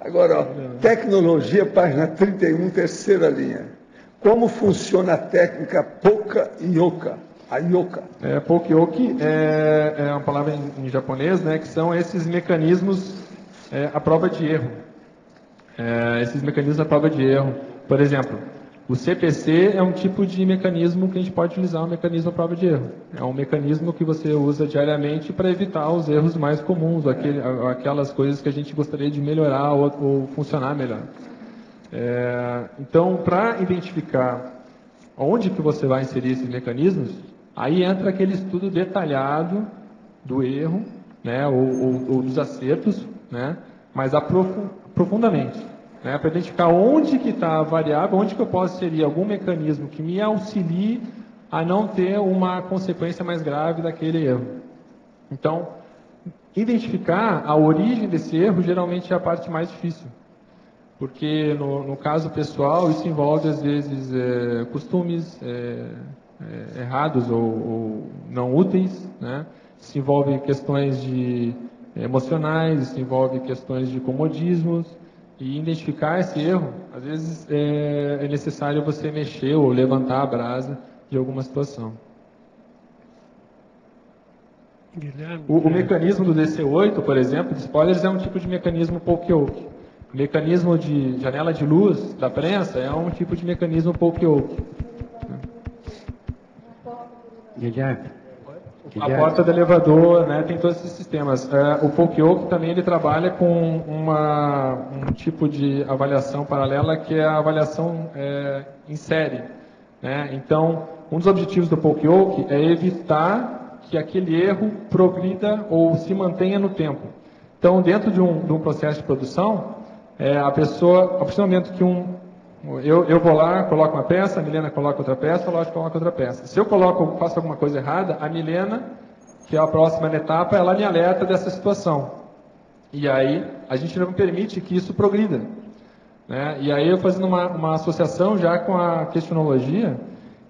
Agora, ó, tecnologia, página 31, terceira linha. Como funciona a técnica Poka-Yoke? A Yoka. Poka-Yoke é uma palavra em japonês, né, que são esses mecanismos à prova de erro. Esses mecanismos à prova de erro. Por exemplo, o CPC é um tipo de mecanismo que a gente pode utilizar, um mecanismo à prova de erro. É um mecanismo que você usa diariamente para evitar os erros mais comuns, aquelas coisas que a gente gostaria de melhorar ou funcionar melhor. Então, para identificar onde que você vai inserir esses mecanismos, aí entra aquele estudo detalhado do erro, né, ou dos acertos, né, mas profundamente. Né, para identificar onde que está a variável, onde que eu posso inserir algum mecanismo que me auxilie a não ter uma consequência mais grave daquele erro. Então, identificar a origem desse erro geralmente é a parte mais difícil. Porque no caso pessoal, isso envolve às vezes costumes errados ou não úteis, né? Isso envolve questões emocionais, isso envolve questões de comodismos. E identificar esse erro, às vezes é necessário você mexer ou levantar a brasa de alguma situação. Guilherme, O mecanismo do DC8, por exemplo, de spoilers, é um tipo de mecanismo Poka-Yoke. O mecanismo de janela de luz da prensa é um tipo de mecanismo Poka-Yoke. Guilherme. A porta do elevador, né, tem todos esses sistemas. O Poka-Yoke também ele trabalha com um tipo de avaliação paralela que é a avaliação em série. Né? Então, um dos objetivos do Poka-Yoke é evitar que aquele erro progrida ou se mantenha no tempo. Então, dentro de um processo de produção, a pessoa, a partir do momento que eu vou lá, coloco uma peça, a Milena coloca outra peça, a Lotte coloca outra peça. Se eu faço alguma coisa errada, a Milena, que é a próxima etapa, ela me alerta dessa situação. E aí, a gente não permite que isso progrida. Né? E aí, eu fazendo uma associação já com a questionologia,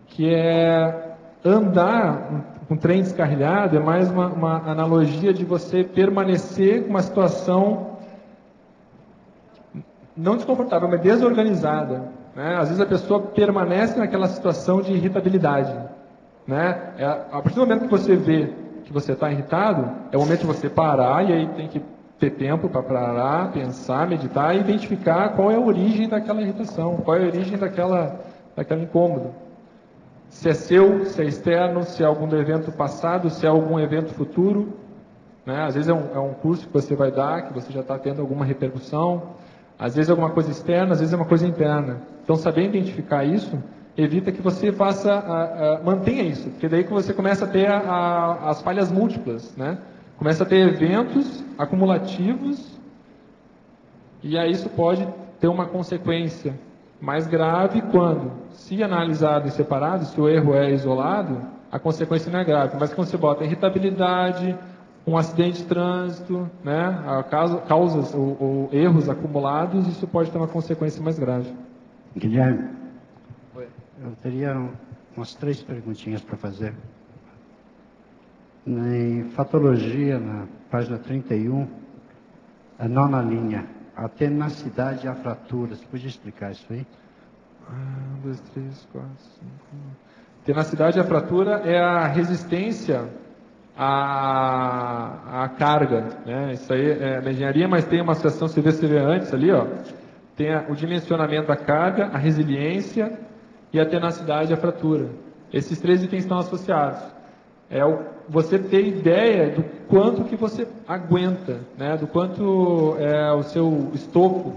que é andar com trem descarrilhado, é mais uma analogia de você permanecer com uma situação não desconfortável, mas desorganizada. Né? Às vezes a pessoa permanece naquela situação de irritabilidade. Né? A partir do momento que você vê que você está irritado, é o momento de você parar, e aí tem que ter tempo para parar, pensar, meditar e identificar qual é a origem daquela irritação, qual é a origem daquele incômodo. Se é seu, se é externo, se é algum evento passado, se é algum evento futuro. Né? Às vezes é um curso que você vai dar, que você já está tendo alguma repercussão. Às vezes é alguma coisa externa, às vezes é uma coisa interna. Então, saber identificar isso evita que você mantenha isso, porque daí que você começa a ter as falhas múltiplas, né? Começa a ter eventos acumulativos e aí isso pode ter uma consequência mais grave quando, se analisado em separado, se o erro é isolado, a consequência não é grave. Mas quando você bota irritabilidade, um acidente de trânsito, né, causas ou erros acumulados, isso pode ter uma consequência mais grave. Guilherme, eu teria umas 3 perguntinhas para fazer. Em fatologia, na página 31, a 9ª linha, a tenacidade e a fratura. Você podia explicar isso aí? 1, 2, 3, 4, 5. Tenacidade e a fratura é a resistência a carga, né? Isso aí é na engenharia, mas tem uma associação, você vê antes ali, ó, tem o dimensionamento da carga, a resiliência e a tenacidade e a fratura. Esses 3 itens estão associados. Você ter ideia do quanto que você aguenta, né? Do quanto é o seu estofo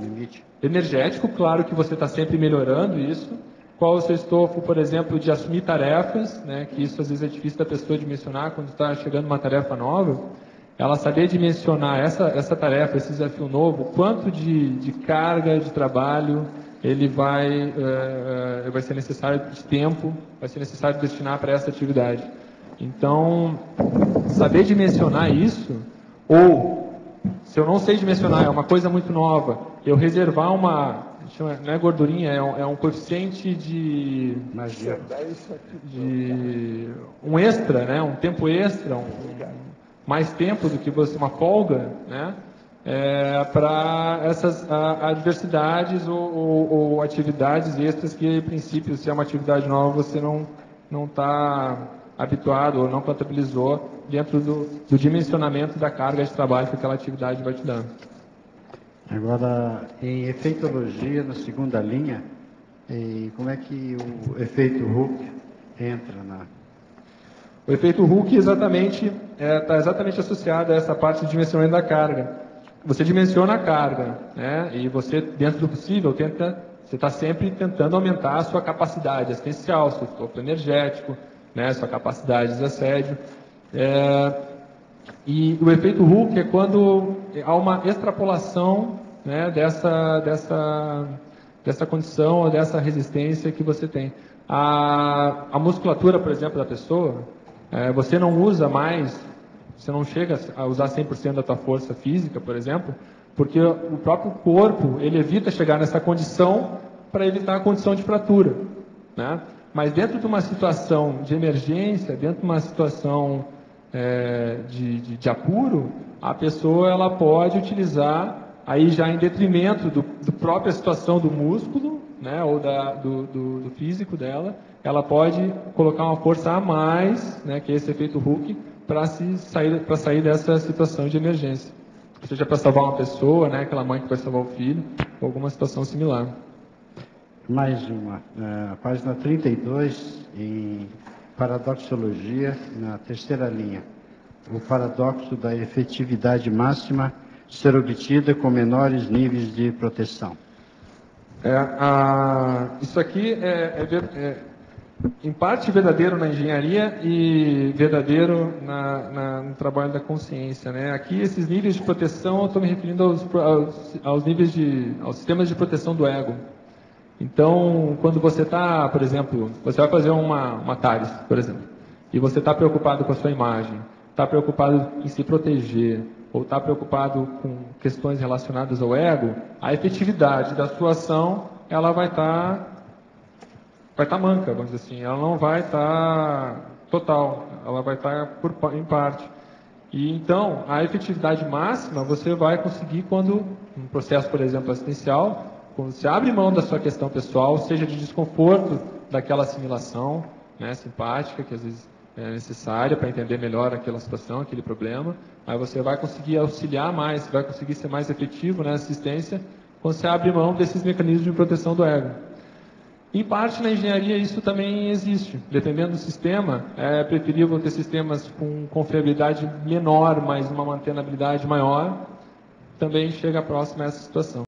energético, claro que você está sempre melhorando isso. Qual o seu estofo, por exemplo, de assumir tarefas, né, que isso às vezes é difícil da pessoa dimensionar quando está chegando uma tarefa nova. Ela saber dimensionar essa tarefa, esse desafio novo, quanto de carga de trabalho ele vai ser necessário de tempo, vai ser necessário destinar para essa atividade. Então, saber dimensionar isso, ou se eu não sei dimensionar, é uma coisa muito nova, eu reservar não é gordurinha, é um coeficiente de um extra, né? Um tempo extra, mais tempo do que você, uma folga, né? para essas adversidades ou atividades extras que, a princípio, se é uma atividade nova, você não está habituado ou não contabilizou dentro do dimensionamento da carga de trabalho que aquela atividade vai te dando. Agora, em efeitologia, na segunda linha, como é que o efeito Hooke entra na... O efeito Hooke está exatamente associado a essa parte de dimensionamento da carga. Você dimensiona a carga, né? E você, dentro do possível, você está sempre tentando aumentar a sua capacidade assistencial, seu escopo energético, né? Sua capacidade de assédio. E o efeito Hooke é quando há uma extrapolação, né, dessa condição ou dessa resistência que você tem. A musculatura, por exemplo, da pessoa, você não usa mais, você não chega a usar 100% da tua força física, por exemplo, porque o próprio corpo, ele evita chegar nessa condição para evitar a condição de fratura, né? Mas dentro de uma situação de emergência, dentro de uma situação de apuro, a pessoa ela pode utilizar, aí já em detrimento do própria situação do músculo, né, ou do físico dela, ela pode colocar uma força a mais, né, que é esse efeito Hooke, para sair dessa situação de emergência. Seja para salvar uma pessoa, né, aquela mãe que vai salvar o filho, ou alguma situação similar. Mais uma, página 32, em paradoxologia, na terceira linha. O paradoxo da efetividade máxima ser obtida com menores níveis de proteção. Isso aqui em parte verdadeiro na engenharia e verdadeiro no trabalho da consciência, né? Aqui esses níveis de proteção, eu estou me referindo aos sistemas de proteção do ego. Então, quando você está, por exemplo, você vai fazer uma TARES, por exemplo, e você está preocupado com a sua imagem, está preocupado em se proteger, ou está preocupado com questões relacionadas ao ego, a efetividade da sua ação, ela vai estar manca, vamos dizer assim, ela não vai estar total, ela vai estar em parte. E então, a efetividade máxima você vai conseguir quando, um processo, por exemplo, assistencial, quando você abre mão da sua questão pessoal, seja de desconforto daquela assimilação, né, simpática, que às vezes é necessária para entender melhor aquela situação, aquele problema, aí você vai conseguir auxiliar mais, vai conseguir ser mais efetivo na assistência, quando você abre mão desses mecanismos de proteção do ego. Em parte, na engenharia, isso também existe. Dependendo do sistema, é preferível ter sistemas com confiabilidade menor, mas uma mantenabilidade maior, também chega próximo a essa situação.